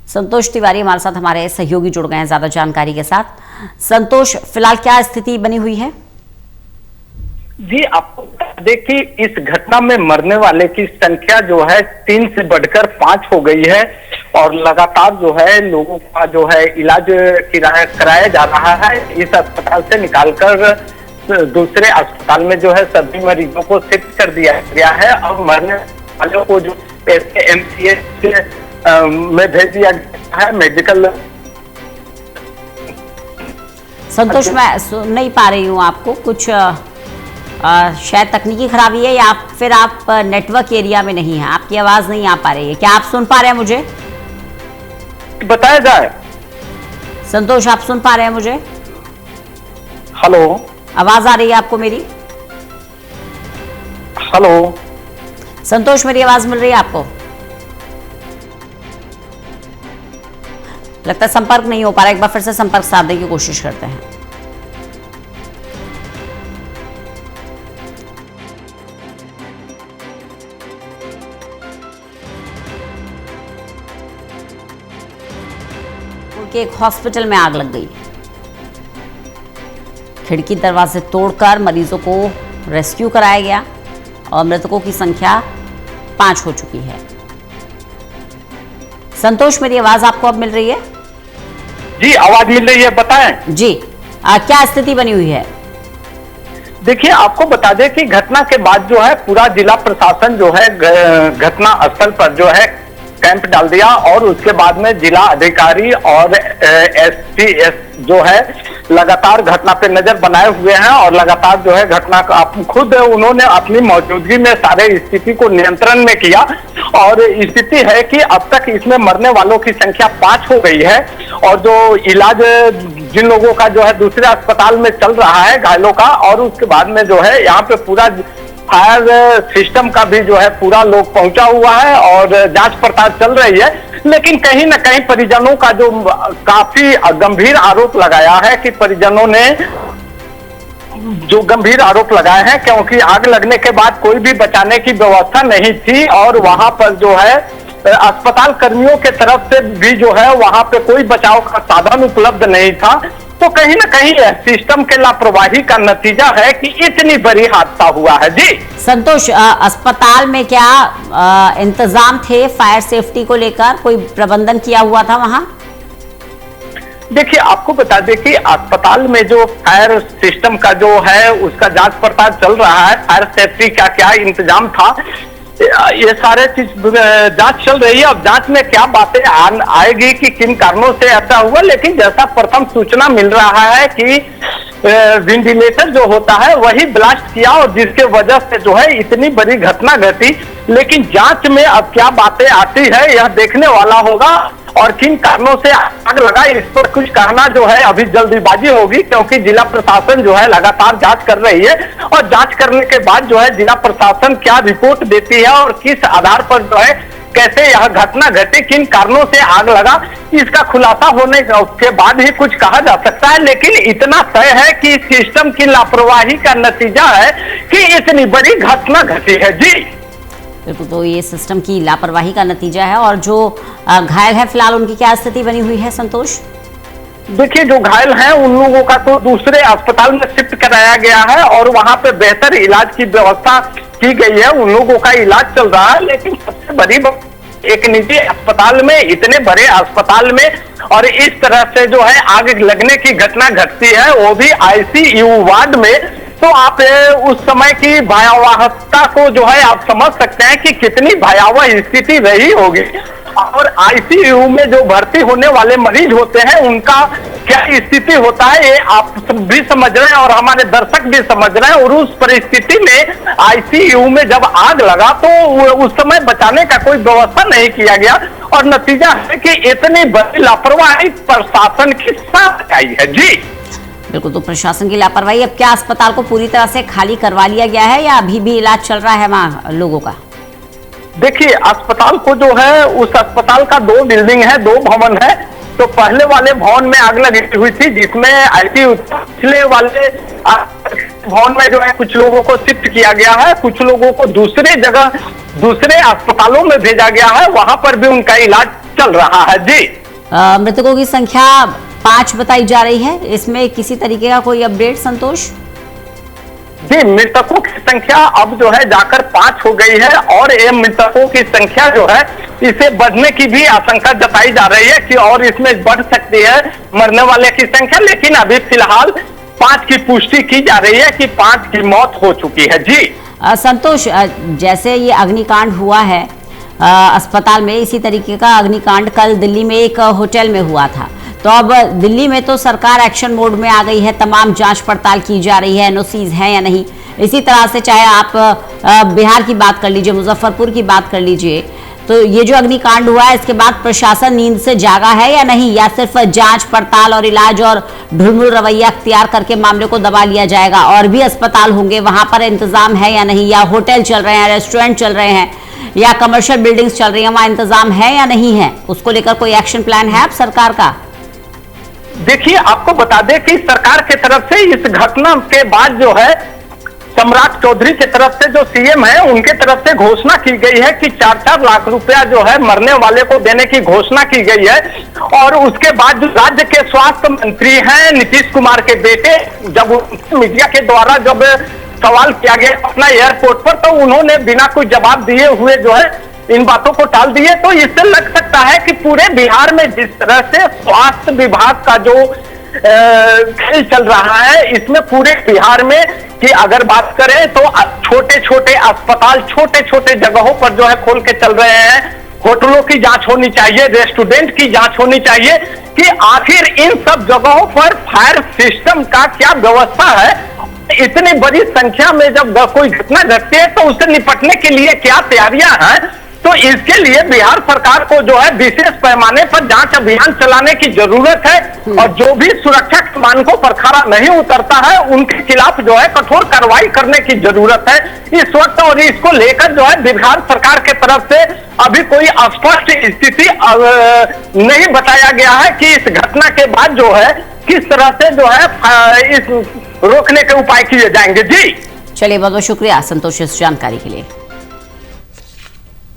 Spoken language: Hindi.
संतोष तिवारी हमारे साथ, हमारे सहयोगी जुड़ गए हैं ज्यादा जानकारी के साथ। संतोष, फिलहाल क्या स्थिति बनी हुई है? जी, आपको देखिए, इस घटना में मरने वाले की संख्या जो है 3 से बढ़कर 5 हो गई है और लगातार जो है लोगों का जो है इलाज कराया जा रहा है। इस अस्पताल से निकालकर दूसरे अस्पताल में जो है सभी मरीजों को शिफ्ट कर दिया गया है। अब मरने वालों को जो एमसीएच में भेज दिया गया है मेडिकल। संतोष, मैं सुन नहीं पा रही हूँ आपको, कुछ शायद तकनीकी खराबी है या फिर आप नेटवर्क एरिया में नहीं हैं, आपकी आवाज नहीं आ पा रही है। क्या आप सुन पा रहे हैं मुझे? बताया जाए। संतोष, आप सुन पा रहे हैं मुझे? हेलो, आवाज आ रही है आपको मेरी? हेलो संतोष, मेरी आवाज मिल रही है आपको? लगता है संपर्क नहीं हो पा रहा, एक बार फिर से संपर्क साधने की कोशिश करते हैं। उनके एक हॉस्पिटल में आग लग गई। खिड़की दरवाजे तोड़कर मरीजों को रेस्क्यू कराया गया और मृतकों की संख्या 5 हो चुकी है। संतोष, मेरी आवाज आपको अब मिल रही है? जी, आवाज मिल रही है, बताएं। जी, क्या स्थिति बनी हुई है? देखिए, आपको बता दें कि घटना के बाद जो है पूरा जिला प्रशासन जो है घटना स्थल पर जो है कैंप डाल दिया और उसके बाद में जिला अधिकारी और एसपी जो है लगातार घटना पे नजर बनाए हुए हैं और लगातार जो है घटना का खुद उन्होंने अपनी मौजूदगी में सारे स्थिति को नियंत्रण में किया और स्थिति है कि अब तक इसमें मरने वालों की संख्या 5 हो गई है और जो इलाज जिन लोगों का जो है दूसरे अस्पताल में चल रहा है घायलों का, और उसके बाद में जो है यहाँ पे पूरा फायर सिस्टम का भी जो है पूरा लोग पहुंचा हुआ है और जांच पड़ताल चल रही है। लेकिन कहीं ना कहीं परिजनों का जो काफी गंभीर आरोप लगाया है कि परिजनों ने जो गंभीर आरोप लगाए हैं क्योंकि आग लगने के बाद कोई भी बचाने की व्यवस्था नहीं थी और वहां पर जो है अस्पताल कर्मियों के तरफ से भी जो है वहां पे कोई बचाव का साधन उपलब्ध नहीं था। तो कहीं ना कहीं सिस्टम के लापरवाही का नतीजा है कि इतनी बड़ी हादसा हुआ है। जी संतोष, अस्पताल में क्या इंतजाम थे फायर सेफ्टी को लेकर? कोई प्रबंधन किया हुआ था वहां? देखिए, आपको बता दें कि अस्पताल में जो फायर सिस्टम का जो है उसका जांच पड़ताल चल रहा है। फायर सेफ्टी का क्या इंतजाम था ये सारे चीज जांच चल रही है। अब जांच में क्या बातें आएगी कि किन कारणों से ऐसा हुआ, लेकिन जैसा प्रथम सूचना मिल रहा है कि वेंटिलेटर जो होता है वही ब्लास्ट किया और जिसके वजह से जो है इतनी बड़ी घटना घटी। लेकिन जांच में अब क्या बातें आती है यह देखने वाला होगा और किन कारणों से आग लगा इस पर कुछ कहना जो है अभी जल्दीबाजी होगी, क्योंकि जिला प्रशासन जो है लगातार जांच कर रही है और जांच करने के बाद जो है जिला प्रशासन क्या रिपोर्ट देती है और किस आधार पर जो है कैसे यह घटना घटी, किन कारणों से आग लगा, इसका खुलासा होने के बाद ही कुछ कहा जा सकता है। लेकिन इतना तय है कि सिस्टम की लापरवाही का नतीजा है कि इतनी बड़ी घटना घटी है। जी बिल्कुल, तो ये सिस्टम की लापरवाही का नतीजा है। और जो घायल है फिलहाल उनकी क्या स्थिति बनी हुई है संतोष? देखिए, जो घायल हैं उन लोगों का तो दूसरे अस्पताल में शिफ्ट कराया गया है और वहां पे बेहतर इलाज की व्यवस्था की गई है, उन लोगों का इलाज चल रहा है। लेकिन सबसे बड़ी एक निजी अस्पताल में, इतने बड़े अस्पताल में और इस तरह से जो है आग लगने की घटना घटती है वो भी आईसीयू वार्ड में, तो आप उस समय की भयावहता को जो है आप समझ सकते हैं कि कितनी भयावह स्थिति रही होगी। और आईसीयू में जो भर्ती होने वाले मरीज होते हैं उनका क्या स्थिति होता है ये आप भी समझ रहे हैं और हमारे दर्शक भी समझ रहे हैं। और उस परिस्थिति में आईसीयू में जब आग लगा तो उस समय बचाने का कोई व्यवस्था नहीं किया गया और नतीजा है कि इतनी बड़ी लापरवाही प्रशासन की साथ आई है। जी बिल्कुल, तो प्रशासन की लापरवाही। अब क्या अस्पताल को पूरी तरह से खाली करवा लिया गया है या अभी भी इलाज चल रहा है वहाँ लोगों का? देखिए, अस्पताल को जो है उस अस्पताल का 2 बिल्डिंग है, 2 भवन है। तो पहले वाले भवन में आग लगी हुई थी जिसमें आईसीयू, पिछले वाले भवन में जो है कुछ लोगों को शिफ्ट किया गया है, कुछ लोगों को दूसरे जगह दूसरे अस्पतालों में भेजा गया है, वहां पर भी उनका इलाज चल रहा है जी। मृतकों की संख्या 5 बताई जा रही है, इसमें किसी तरीके का कोई अपडेट संतोष? जी, मृतकों की संख्या अब जो है जाकर 5 हो गई है और ये मृतकों की संख्या जो है इसे बढ़ने की भी आशंका जताई जा रही है कि और इसमें बढ़ सकती है मरने वाले की संख्या, लेकिन अभी फिलहाल 5 की पुष्टि की जा रही है कि 5 की मौत हो चुकी है जी। संतोष, जैसे ये अग्निकांड हुआ है अस्पताल में, इसी तरीके का अग्निकांड कल दिल्ली में एक होटल में हुआ था। तो अब दिल्ली में तो सरकार एक्शन मोड में आ गई है, तमाम जांच पड़ताल की जा रही है, एनओसीज हैं या नहीं। इसी तरह से चाहे आप बिहार की बात कर लीजिए, मुजफ्फरपुर की बात कर लीजिए, तो ये जो अग्निकांड हुआ है इसके बाद प्रशासन नींद से जागा है या नहीं, या सिर्फ जांच पड़ताल और इलाज और ढुलमुल रवैया अख्तियार करके मामले को दबा लिया जाएगा? और भी अस्पताल होंगे, वहां पर इंतजाम है या नहीं, या होटल चल रहे हैं, रेस्टोरेंट चल रहे हैं, या कमर्शियल बिल्डिंग्स चल रही है, वहां इंतजाम है या नहीं है? उसको लेकर कोई एक्शन प्लान है अब सरकार का? देखिए, आपको बता दें कि सरकार की तरफ से इस घटना के बाद जो है सम्राट चौधरी की तरफ से जो सीएम है उनके तरफ से घोषणा की गई है कि 4-4 लाख रुपया जो है मरने वाले को देने की घोषणा की गई है। और उसके बाद जो राज्य के स्वास्थ्य मंत्री हैं नीतीश कुमार के बेटे, जब मीडिया के द्वारा जब सवाल किया गया अपना एयरपोर्ट पर, तो उन्होंने बिना कोई जवाब दिए हुए जो है इन बातों को टाल दिए। तो इससे लग सकता है कि पूरे बिहार में जिस तरह से स्वास्थ्य विभाग का जो खेल चल रहा है, इसमें पूरे बिहार में कि अगर बात करें तो छोटे छोटे अस्पताल छोटे छोटे जगहों पर जो है खोल के चल रहे हैं। होटलों की जांच होनी चाहिए, रेस्टोरेंट की जांच होनी चाहिए कि आखिर इन सब जगहों पर फायर सिस्टम का क्या व्यवस्था है। इतनी बड़ी संख्या में जब कोई घटना घटती है तो उससे निपटने के लिए क्या तैयारियां हैं। तो इसके लिए बिहार सरकार को जो है विशेष पैमाने पर जांच अभियान चलाने की जरूरत है और जो भी सुरक्षा के मानकों पर खरा नहीं उतरता है उनके खिलाफ जो है कठोर कार्रवाई करने की जरूरत है इस वक्त। और इसको लेकर जो है बिहार सरकार के तरफ से अभी कोई स्पष्ट स्थिति नहीं बताया गया है कि इस घटना के बाद जो है किस तरह से जो है इस रोकने के उपाय किए जाएंगे जी। चलिए, बहुत बहुत शुक्रिया संतोष इस जानकारी के लिए।